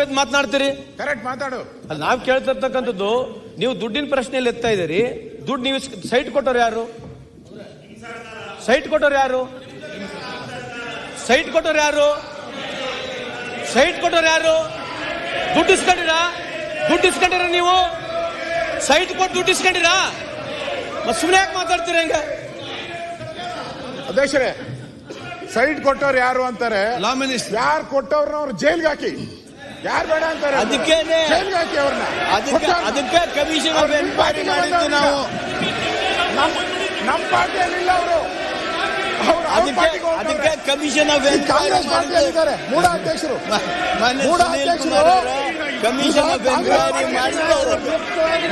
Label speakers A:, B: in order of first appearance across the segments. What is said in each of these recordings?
A: ತಾವೇದ್ ಮಾತನಾಡ್ತೀರಿ?
B: Correct ಮಾತಾಡು.
A: ಅಲ್ಲಿ ನಾವ್ ಕೇಳ್ತಿರ್ತಕ್ಕಂಥದ್ದು, ನೀವು ದುಡ್ಡಿನ ಪ್ರಶ್ನೆಯಲ್ಲಿ ಎತ್ತಾ ಇದ್ದೀರಿ. ದುಡ್ಡು ನೀವು ಸೈಟ್ ಕೊಟ್ಟವ್ರು ಯಾರು? ಸೈಟ್ ಕೊಟ್ಟವ್ರು ಯಾರು? ಸೈಟ್ ಕೊಟ್ಟವ್ರು ಯಾರು? ಸೈಟ್ ಕೊಟ್ಟವ್ರು ಯಾರು? ದುಡ್ಡು ಇಸ್ಕೊಂಡಿರಾ? ದುಡ್ಡು ಇಸ್ಕೊಂಡಿರ ನೀವು? ಸೈಟ್ ಕೊಟ್ಟು ದುಡ್ಡು ಇಸ್ಕೊಂಡಿರಾ? ಸುಮ್ಮನೆ ಯಾಕೆ ಮಾತಾಡ್ತೀರ ಹಂಗ?
B: ಅಧ್ಯಕ್ಷರೇ, ಸೈಟ್ ಕೊಟ್ಟವ್ರು ಯಾರು ಅಂತಾರೆ.
C: ಲಾ ಮಿನಿಸ್ಟರ್
B: ಯಾರು ಕೊಟ್ಟವ್ರನ್ನ ಅವ್ರು ಜೈಲ್ಗೆ ಹಾಕಿ, ಯಾರು ಬೇಡ ಅಂತಾರೆ
A: ಅದಕ್ಕೇನೆ
B: ಜೈಲ್ಗೆ ಹಾಕಿ ಅವ್ರನ್ನ.
A: ಅದಕ್ಕೆ ಕಮಿಷನ್ ಎನ್ಕ್ವೈರಿ ಮಾಡಿದ್ದು ನಾವು.
B: ನಮ್ಮ ಪಾರ್ಟಿಯಲ್ಲಿಲ್ಲ ಅವರು.
A: ಅದಕ್ಕೆ ಕಮಿಷನ್ ಆಫ್ ಎನ್ಕ್ವೈರಿ
B: ಮಾಡಿದ್ದಾರೆ ಮೂಡ ಅಧ್ಯಕ್ಷರು.
A: ಕಮಿಷನ್ ಆಫ್ ಎನ್ಕ್ವೈರಿ ಮಾಡಿದ್ರು.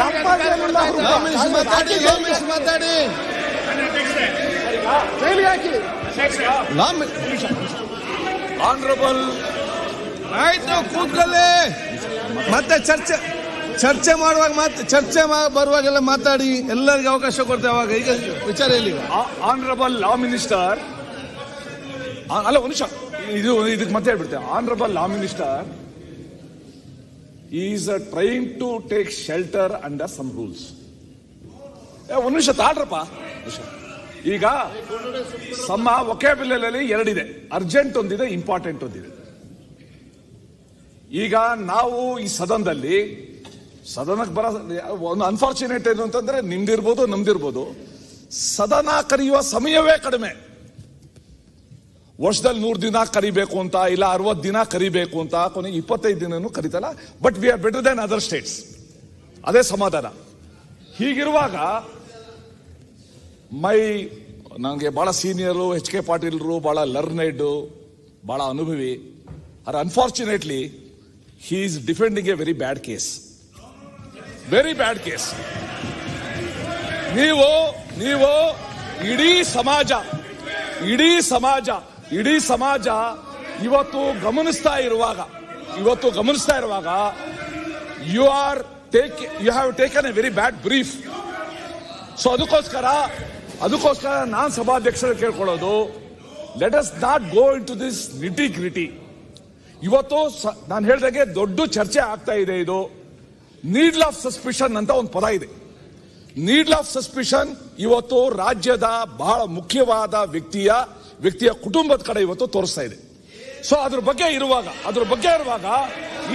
B: ನಮ್ಮ ಪಾರ್ಟಿಯಲ್ಲಿಲ್ಲ ಅವರು.
C: ಮಾತಾಡಿ
B: ಜೈಲಿಗೆ ಹಾಕಿ.
C: ಆನರಬಲ್. ಆಯ್ತು, ಕೂತ್ಕೊಳ್ಳಿ. ಮತ್ತೆ ಚರ್ಚೆ ಮಾಡುವಾಗ ಚರ್ಚೆ ಬರುವಾಗೆಲ್ಲ ಮಾತಾಡಿ, ಎಲ್ಲರಿಗೂ ಅವಕಾಶ ಕೊಡ್ತೇವೆ. ಅವಾಗ ಈಗ ವಿಚಾರ ಇಲ್ಲಿ.
D: ಆನರಬಲ್ ಲಾ ಮಿನಿಸ್ಟರ್, ಅಲ್ಲ ಒಂದು ನಿಮಿಷ, ಇದಕ್ಕೆ ಮತ್ತೆ ಹೇಳ್ಬಿಡ್ತೇವೆ. Honourable law minister is trying to take shelter under some rules. ಒಂದು ನಿಮಿಷ ತಾಳ್ರಪ್ಪ. ಈಗ ಸಮ ವೊಕ್ಯಾಬ್ಯುಲರಿ ಎರಡಿದೆ, ಅರ್ಜೆಂಟ್ ಒಂದಿದೆ, ಇಂಪಾರ್ಟೆಂಟ್ ಒಂದಿದೆ. ಈಗ ನಾವು ಈ ಸದನಕ್ಕೆ ಬರೋ ಒಂದು ಅನ್ಫಾರ್ಚುನೇಟ್ ಏನು ಅಂತಂದ್ರೆ, ನಿಮ್ದಿರ್ಬೋದು ನಮ್ದಿರ್ಬೋದು, ಸದನ ಕರೆಯುವ ಸಮಯವೇ ಕಡಿಮೆ. ವರ್ಷದಲ್ಲಿ 100 ದಿನ ಕರಿಬೇಕು ಅಂತ, ಇಲ್ಲ 60 ದಿನ ಕರಿಬೇಕು ಅಂತ, ಕೊನೆಗೆ 25 ದಿನನೂ ಕರಿತಲ್ಲ. But we are better than other states. ಅದೇ ಸಮಾಧಾನ. ಹೀಗಿರುವಾಗ ನನಗೆ ಬಹಳ ಸೀನಿಯರು ಎಚ್ ಕೆ ಪಾಟೀಲ್ರು, ಬಹಳ ಲರ್ನೆಡ್, ಬಹಳ ಅನುಭವಿ. Unfortunately he is defending a very bad case. Very bad case. ನೀವು ಇಡೀ ಸಮಾಜ ಇವತ್ತು ಗಮನಿಸ್ತಾ ಇರುವಾಗ you have taken a very bad brief. So ಅದಕ್ಕೋಸ್ಕರ ನಾನು ಸಭಾಧ್ಯಕ್ಷರು ಕೇಳ್ಕೊಳ್ಳೋದು, let us not go into this nitty gritty. ಇವತ್ತು ನಾನು ಹೇಳಿದಾಗೆ ದೊಡ್ಡ ಚರ್ಚೆ ಆಗ್ತಾ ಇದೆ. ಇದು ನೀಡ್ಲ್ ಆಫ್ ಸಸ್ಪಿಷನ್ ಅಂತ ಒಂದು ಪದ ಇದೆ. ನೀಡ್ಲ್ ಆಫ್ ಸಸ್ಪಿಷನ್ ಇವತ್ತು ರಾಜ್ಯದ ಬಹಳ ಮುಖ್ಯವಾದ ವ್ಯಕ್ತಿಯ ಕುಟುಂಬದ ಕಡೆ ಇವತ್ತು ತೋರಿಸ್ತಾ ಇದೆ. ಸೊ ಅದ್ರ ಬಗ್ಗೆ ಇರುವಾಗ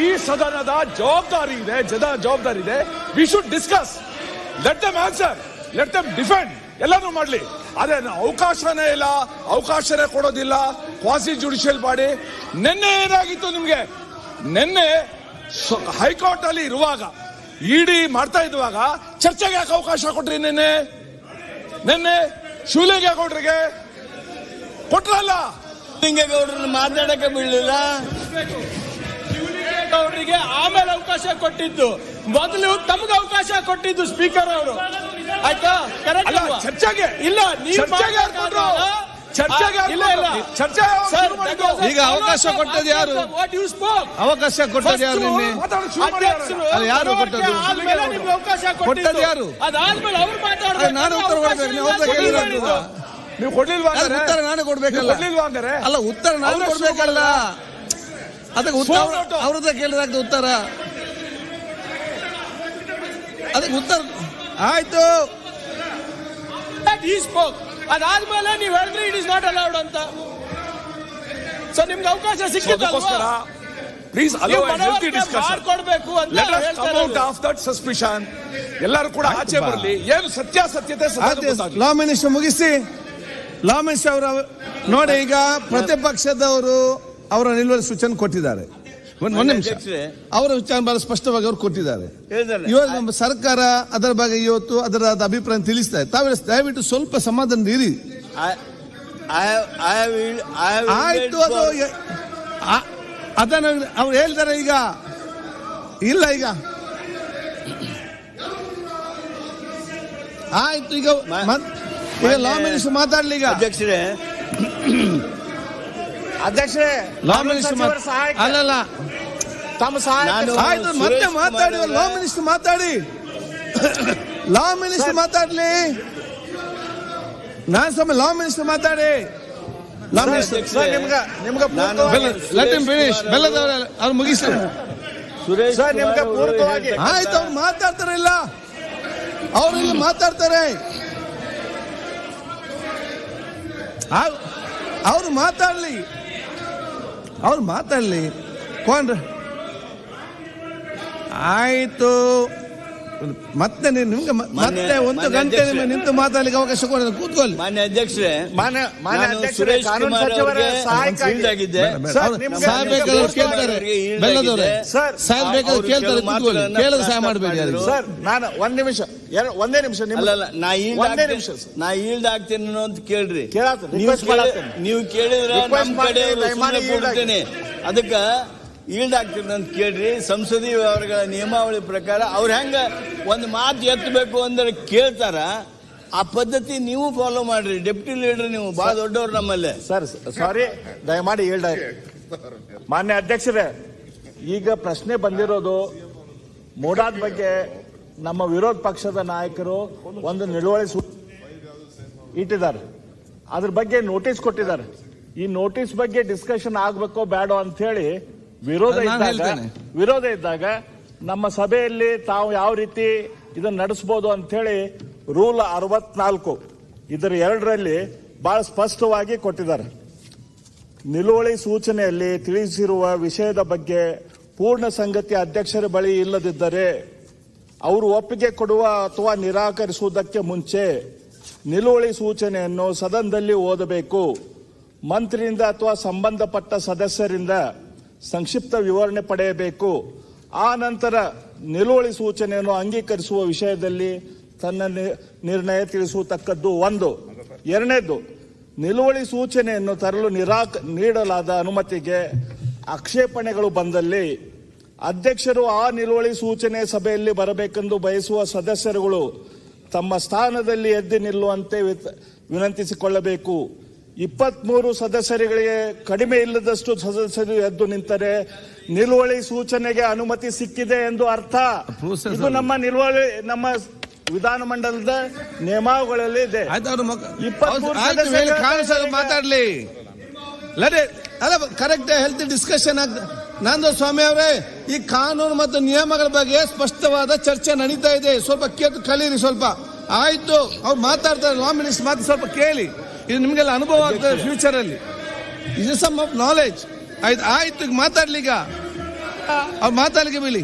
D: ಈ ಸದನದ ಜವಾಬ್ದಾರಿ ಇದೆ. We should discuss. Let them answer, let them defend, ಎಲ್ಲಾನು ಮಾಡ್ಲಿ. ಅದೇ ಅವಕಾಶನೇ ಕೊಡೋದಿಲ್ಲ. Quasi judicial body. ನಿನ್ನೆ ಏನಾಗಿತ್ತು ನಿಮ್ಗೆ? ನಿನ್ನೆ ಹೈಕೋರ್ಟ್ ಅಲ್ಲಿ ಇರುವಾಗ, ಇಡಿ ಮಾಡ್ತಾ ಇದ್ದಾಗ ಚರ್ಚೆಗೆ ಯಾಕೆ ಅವಕಾಶ ಕೊಟ್ರಿ? ನಿನ್ನೆ ಶಿವಲಿಂಗೇಗೌಡರಿಗೆ ಕೊಟ್ರಲ್ಲ.
A: ಶಿವಲಿಂಗೇಗೌಡರನ್ನ ಮಾತಾಡಕ್ಕೆ ಬಿಡಲಿಲ್ಲ. ಶಿವಲಿಂಗೇಗೌಡರಿಗೆ ಆಮೇಲೆ ಅವಕಾಶ ಕೊಟ್ಟಿದ್ದು, ಮೊದಲು ತಮಗೆ ಅವಕಾಶ ಕೊಟ್ಟಿದ್ದು ಸ್ಪೀಕರ್ ಅವರು. ಆಯ್ತಾ?
D: ಚರ್ಚೆಗೆ
A: ಇಲ್ಲ,
C: ಈಗ ಅವಕಾಶ ಕೊಟ್ಟದ್ದು ಯಾರು? ಅವಕಾಶ ಕೊಟ್ಟದ್ದು ಯಾರು? ನಿನ್ನೆ ಯಾರು ಕೊಟ್ಟದ್ದು? ಕೊಟ್ಟದ್ದು ಯಾರು?
A: ಅದಾದ್ಮೇಲೆ ಅವ್ರು ಮಾತಾಡ್ತಾರೆ.
C: ನಾನು ಉತ್ತರ ಕೊಡ್ಬೇಕು.
D: ನೀವು ಕೊಡ್ಲಿಲ್ವಾ?
C: ಉತ್ತರ ನಾನು ಕೊಡ್ಬೇಕಲ್ಲ. ಅಲ್ಲ, ಉತ್ತರ ನಾನು ಕೊಡ್ಬೇಕಲ್ಲ. ಅದಕ್ಕೆ ಉತ್ತರ ಅವ್ರದ್ದೇ ಕೇಳಿದಾಗ ಉತ್ತರ. ಅದಕ್ಕೆ ಉತ್ತರ ಆಯ್ತು.
A: ಅದಾದ್ಮೇಲೆ ನೀವು ಹೇಳಿದ್ರೆ ಇಟ್ ಇಸ್ ನಾಟ್ ಅಲೌಡ್ ಅಂತ. ಸೊ ನಿಮ್ಗೆ ಅವಕಾಶ ಸಿಕ್ಕಿದ್ದಲ್ವಾ?
D: Please allow a healthy discussion.
A: ಕೊಡಬೇಕು ಅಂತ
D: come out of that suspicion. ಎಲ್ಲರೂ ಕೂಡ ಆಚೆ ಬರಲಿ. ಏನು ಸತ್ಯಾಸತ್ಯತೆ.
C: ಲಾ ಮಿನಿಸ್ಟರ್ ಮುಗಿಸಿ. ಲಾ ಮಿನಿಸ್ಟರ್ ಅವರು ನೋಡಿ, ಈಗ ಪ್ರತಿಪಕ್ಷದವರು ಅವರ ನಿಲುವಳಿ ಸೂಚನೆ ಕೊಟ್ಟಿದ್ದಾರೆ. ಒಂದು ನಿಮಿಷ, ಅವರ ವಿಚಾರ ಬಹಳ ಸ್ಪಷ್ಟವಾಗಿ ಅವರು ಕೊಟ್ಟಿದ್ದಾರೆ. ಇವಾಗ ನಮ್ಮ ಸರ್ಕಾರ ಅದರ ಬಗ್ಗೆ ಇವತ್ತು ಅದರ ಅಭಿಪ್ರಾಯ ತಿಳಿಸ್ತಾ ಇದೆ. ತಾವು ದಯವಿಟ್ಟು ಸ್ವಲ್ಪ ಸಮಾಧಾನ ಇರಿ. ಆಯ್ತು, ಅದನ್ನು ಅವ್ರು ಹೇಳ್ತಾರೆ. ಈಗ ಇಲ್ಲ, ಈಗ ಆಯ್ತು. ಈಗ ಲಾ ಮಿನಿಸ್ಟರ್ ಮಾತಾಡ್ಲಿ. ಈಗ ಅಧ್ಯಕ್ಷರೇ ಲಾ ಮಿನಿಸ್ಟರ್ ಅಲ್ಲಲ್ಲ, ತಮ್ಮ ಸಹಾಯ ಆಯ್ತು. ಮತ್ತೆ ಮಾತಾಡಿ. ಲಾ ಮಿನಿಸ್ಟರ್ ಮಾತಾಡಿ. ಲಾ ಮಿನಿಸ್ಟರ್ ಮಾತಾಡ್ಲಿ. ಲಾ ಮಿನಿಸ್ಟರ್ ಮಾತಾಡಿ. ಲಾ ಮಿನಿಸ್ಟರ್ ನಿಮ್ಗೆ ಲೆಟ್ ಹಿಮ್ ಫಿನಿಶ್. ಬೆಲ್ಲದವ್ರು ಅವ್ರು ಮುಗಿಸ್ಲಿ.
E: ಸುರೇಶ್
B: ಸರ್, ನಿಮ್ಗೆ
E: ಕುಮಾರ್ ಅವರು
B: ಪೂರಕವಾಗಿ
E: ಹೇಳ್ತಕ್ಕಂಥ-
C: ಆಯ್ತು, ಅವ್ರು ಮಾತಾಡ್ತಾರೆ ಇಲ್ಲ, ಅವ್ರು ಇಲ್ಲಿ ಮಾತಾಡ್ತಾರೆ, ಅವ್ರು ಮಾತಾಡ್ಲಿ ಕೊಂಡ್ರೆ ಆಯ್ತು. ಮತ್ತೆ ನಿಮ್ಗೆ ಮತ್ತೆ ಒಂದು ಗಂಟೆ ನಿಂತು ಮಾತಾಡ್ಲಿಕ್ಕೆ ಅವಕಾಶ ಕೊಡೋದು, ಕೂತ್ಕೊಳ್ಳಿ.
E: ಮಾನ್ಯ ಅಧ್ಯಕ್ಷರೇ,
B: ಮಾನ್ಯ
E: ನಾನು
B: ಅಧ್ಯಕ್ಷರೇ,
E: ಸುರೇಶ್
B: ಕಾನೂನು
E: ಕುಮಾರ್
B: ಸಚಿವರ
E: ಅವರಿಗೆ
B: ಸಹಾಯಕ್ಕಾಗಿ
E: ಫೀಲ್ಡ್ ಆಗಿದ್ದೆ.
B: ಸರ್, ನಿಮ್ಗೆ
C: ಸಾಹೇಬ್ ಬೇಕಾದ್ರೆ ಕೇಳ್ತಾರೆ, ಬೆಲ್ಲದವ್ರೆ
B: ಸರ್,
C: ಸಾಹೇಬ್ ಬೇಕಾದ್ರೆ ಕೇಳ್ತಾರೆ, ಕೂತ್ಕೊಳ್ಳಿ, ಕೇಳೋದು ಸಹಾಯ ಮಾಡಬೇಡಿ ಯಾರಿಗೂ.
B: ಸರ್, ನಾನು ಒಂದೇ ನಿಮಿಷ
E: ಅಲ್ಲಲ್ಲ,
B: ಒಂದೇ ನಿಮಿಷ
E: ನಾ ಈಲ್ಡ್ ಆಗ್ತೇನೆ ಅಂತ ಕೇಳ್ರಿ.
B: ಕೇಳಾತ್ರಿ, request ಮಾಡಾತ್ತೀನಿ.
E: ನೀವು ಕೇಳಿದ್ರೆ
B: Request
E: ನಮ್ಮ ಕಡೆ
B: ಮಾಡ್ತೀನಿ, ದಯಮಾಡಿ yield
E: ಕೊಡ್ತೇನೆ. ಅದಕ್ಕ ಈಲ್ಡ್ ಆಗ್ತೀನಿ ಅಂತ ಕೇಳ್ರಿ. ಸಂಸದೀಯ ವ್ಯವಹಾರಗಳ ನಿಯಮಾವಳಿ ಪ್ರಕಾರ ಅವ್ರು ಹೆಂಗ ಒಂದು ಮಾತು ಎತ್ತಬೇಕು ಅಂದ್ರೆ ಕೇಳ್ತಾರ, ಆ ಪದ್ಧತಿ ನೀವು ಫಾಲೋ ಮಾಡ್ರಿ. ಡೆಪ್ಟಿ ಲೀಡರ್ ನೀವು ಬಹಳ ದೊಡ್ಡವ್ರು ನಮ್ಮಲ್ಲೇ.
B: ಸರ್, ಸಾರಿ, ದಯಮಾಡಿ ಹೇಳ್ದ. ಮಾನ್ಯ ಅಧ್ಯಕ್ಷರೇ, ಈಗ ಪ್ರಶ್ನೆ ಬಂದಿರೋದು ಮೋಡಾದ ಬಗ್ಗೆ. ನಮ್ಮ ವಿರೋಧ ಪಕ್ಷದ ನಾಯಕರು ಒಂದು ನಿಲುವಳಿ ಇಟ್ಟಿದ್ದಾರೆ, ಅದ್ರ ಬಗ್ಗೆ ನೋಟಿಸ್ ಕೊಟ್ಟಿದ್ದಾರೆ. ಈ ನೋಟಿಸ್ ಬಗ್ಗೆ ಡಿಸ್ಕಷನ್ ಆಗ್ಬೇಕೋ ಬೇಡೋ ಅಂತ ಹೇಳಿ ವಿರೋಧ ಇದ್ದಾಗ ನಮ್ಮ ಸಭೆಯಲ್ಲಿ ತಾವು ಯಾವ ರೀತಿ ಇದನ್ನ ನಡೆಸಬಹುದು ಅಂತ ಹೇಳಿ ರೂಲ್ 64 ಇದರ 2ರಲ್ಲಿ ಬಹಳ ಸ್ಪಷ್ಟವಾಗಿ ಕೊಟ್ಟಿದ್ದಾರೆ. ನಿಲುವಳಿ ಸೂಚನೆಯಲ್ಲಿ ತಿಳಿಸಿರುವ ವಿಷಯದ ಬಗ್ಗೆ ಪೂರ್ಣ ಸಂಗತಿ ಅಧ್ಯಕ್ಷರ ಬಳಿ ಇಲ್ಲದಿದ್ದರೆ ಅವರು ಒಪ್ಪಿಗೆ ಕೊಡುವ ಅಥವಾ ನಿರಾಕರಿಸುವುದಕ್ಕೆ ಮುಂಚೆ ನಿಲುವಳಿ ಸೂಚನೆಯನ್ನು ಸದನದಲ್ಲಿ ಓದಬೇಕು. ಮಂತ್ರಿಯಿಂದ ಅಥವಾ ಸಂಬಂಧಪಟ್ಟ ಸದಸ್ಯರಿಂದ ಸಂಕ್ಷಿಪ್ತ ವಿವರಣೆ ಪಡೆಯಬೇಕು. ಆ ನಂತರ ನಿಲುವಳಿ ಸೂಚನೆಯನ್ನು ಅಂಗೀಕರಿಸುವ ವಿಷಯದಲ್ಲಿ ತನ್ನ ನಿರ್ಣಯ ತಿಳಿಸುವತಕ್ಕದ್ದು ಒಂದು. ಎರಡನೇದು, ನಿಲುವಳಿ ಸೂಚನೆಯನ್ನು ತರಲು ನೀಡಲಾದ ಅನುಮತಿಗೆ ಆಕ್ಷೇಪಣೆಗಳು ಬಂದಲ್ಲಿ ಅಧ್ಯಕ್ಷರು ಆ ನಿಲುವಳಿ ಸೂಚನೆ ಸಭೆಯಲ್ಲಿ ಬರಬೇಕೆಂದು ಬಯಸುವ ಸದಸ್ಯರುಗಳು ತಮ್ಮ ಸ್ಥಾನದಲ್ಲಿ ಎದ್ದು ನಿಲ್ಲುವಂತೆ ವಿನಂತಿಸಿಕೊಳ್ಳಬೇಕು. 23 ಸದಸ್ಯರುಗಳಿಗೆ ಕಡಿಮೆ ಇಲ್ಲದಷ್ಟು ಸದಸ್ಯರು ಎದ್ದು ನಿಂತರೆ ನಿಲುವಳಿ ಸೂಚನೆಗೆ ಅನುಮತಿ ಸಿಕ್ಕಿದೆ ಎಂದು ಅರ್ಥ. ಇದು ನಮ್ಮ ವಿಧಾನಮಂಡಲದ ನಿಯಮಾವಳಿಯಲ್ಲಿ ಇದೆ.
C: 23 ಮಾತಾಡ್ಲಿ ಅಲ್ಲ, ಕರೆಕ್ಟ್ ಹೆಲ್ತ್ ಡಿಸ್ಕಷನ್ ನಂದು ಸ್ವಾಮಿ ಅವರೇ, ಈ ಕಾನೂನು ಮತ್ತು ನಿಯಮಗಳ ಬಗ್ಗೆ ಸ್ಪಷ್ಟವಾದ ಚರ್ಚೆ ನಡೀತಾ ಇದೆ. ಸ್ವಲ್ಪ ಕೇಳಿ ಕಲೀರಿ ಸ್ವಲ್ಪ. ಆಯ್ತು, ಅವ್ರು ಮಾತಾಡ್ತಾರೆ, ಲಾ ಮಿನಿಸ್ಟರ್ ಮಾತು ಸ್ವಲ್ಪ ಕೇಳಿ. ಇದು ನಿಮ್ಗೆಲ್ಲ ಅನುಭವ ಆಗ್ತದೆ ಫ್ಯೂಚರ್ ಅಲ್ಲಿ. Is some of knowledge. ಆಯ್ತು, ಈಗ ಮಾತಾಡ್ಲಿ. ಈಗ ಅವ್ರು ಮಾತಾಡ್ಲಿಕ್ಕೆ ಬಿಡಿ,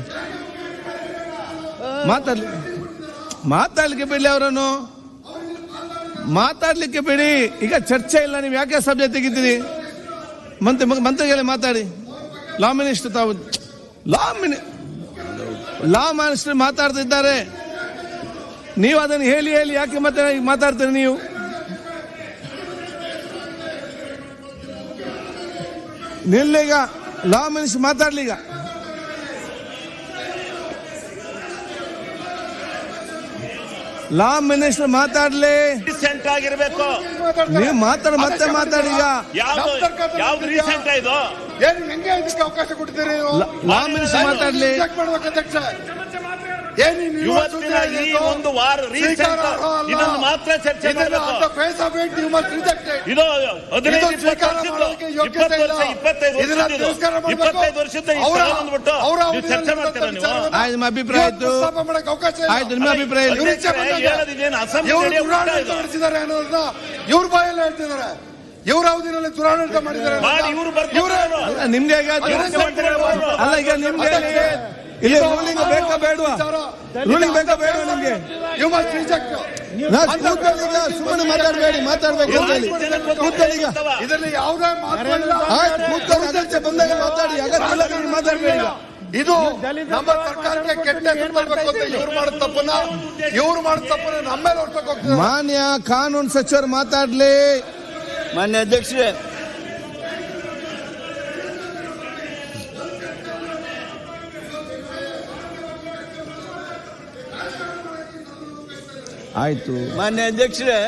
C: ಮಾತಾಡ್ಲಿಕ್ಕೆ ಬಿಡ್ಲಿ, ಅವರನ್ನು ಮಾತಾಡ್ಲಿಕ್ಕೆ ಬಿಡಿ. ಈಗ ಚರ್ಚೆ ಇಲ್ಲ, ನೀವು ಯಾಕೆ ಸಬ್ಜೆಕ್ಟ್ ತೆಗಿತೀರಿ? ಮಂತ್ರಿಗಳೇ ಮಾತಾಡಿ. ಲಾ ಮಿನಿಸ್ಟರ್ ತಾವು ಲಾ ಮಿನಿಸ್ಟರ್ ಮಾತಾಡ್ತಿದ್ದಾರೆ, ನೀವು ಅದನ್ನು ಹೇಳಿ ಯಾಕೆ ಮಾತಾಡ್ತೀರಿ ನೀವು? ನಿಲ್ಲೀಗ, ಲಾ ಮಿನಿಸ್ಟರ್ ಮಾತಾಡ್ಲಿ. ಈಗ ಲಾ ಮಿನಿಸ್ಟರ್ ಮಾತಾಡ್ಲಿ.
B: ರೀಸೆಂಟ್ ಆಗಿರ್ಬೇಕು.
C: ನೀವು ಮತ್ತೆ ಮಾತಾಡಿ. ಈಗ
B: ಯಾವ್ದು ರೀಸೆಂಟ್ ಇದು?
F: ಏನು ಹೆಂಗೆ ಇದಕ್ಕೆ ಅವಕಾಶ ಕೊಡ್ತೀರಿ?
C: ಲಾ ಮಿನಿಸ್ಟರ್ ಮಾತಾಡ್ಲಿ.
B: ಇವತ್ತಿನ ಈ ಒಂದು ವಾರ ರೀಸೆಂಟ್ ಇದನ್ನು ಮಾತ್ರ ಚರ್ಚೆ ಮಾಡಬೇಕು. ಇದು 25 ವರ್ಷದ ಚರ್ಚೆ ಮಾಡ್ತೀರಾ ನೀವು?
C: ಆಯ್ತು, ನಿಮ್ಮ ಅಭಿಪ್ರಾಯ ಆಯ್ತು. ಆಯ್ತು, ನಿಮ್ಮ ಅಭಿಪ್ರಾಯ
F: ಇವ್ರ ಬಾಯಲ್ಲಿ ಹೇಳ್ತಿದ್ದಾರೆ. ಇವ್ರ ಅವಧಿನಲ್ಲಿ ದುರಾಡಳಿತ ಮಾಡಿದ್ದಾರೆ.
C: ನಿಮ್ಗೆ ಅಲ್ಲ, ಈಗ ನಿಮ್ಗೆ ಇಲ್ಲಿ ರೂಲಿಂಗ್ ಬೇಕಾ ಬೇಡವಾ? ರೂಲಿಂಗ್ ಬೇಕಾ ಬೇಡವಾ ನಿಮ್ಗೆ? ಸುಮ್ಮನೆ ಮಾತಾಡಬೇಕು ಅಂತ ಹೇಳಿ ಕೂತ್ಕೊಳ್ಳಿ. ಈಗ
F: ಇದರಲ್ಲಿ ಯಾವುದೇ
C: ಅಗತ್ಯ ಬಂದಾಗ ಮಾತಾಡಿ, ಅಗತ್ಯ ಇಲ್ಲ ಮಾತಾಡಬೇಡಿ.
F: ಇದು ನಮ್ಮ ಸರ್ಕಾರಕ್ಕೆ ಕೆಟ್ಟ ಹೆಸರು ಬರಬೇಕು ಅಂತ ಇವ್ರು ಮಾಡೋ ತಪ್ಪನ್ನ ನಮ್ಮ ಮೇಲೆ ಹೊರಟಕ್ಕೆ ಹೋಗ್ತದೆ.
C: ಮಾನ್ಯ ಕಾನೂನು ಸಚಿವರು ಮಾತಾಡ್ಲಿ.
E: ಮಾನ್ಯ ಅಧ್ಯಕ್ಷರೇ,
C: ಆಯ್ತು.
E: ಮಾನ್ಯ ಅಧ್ಯಕ್ಷರೇ,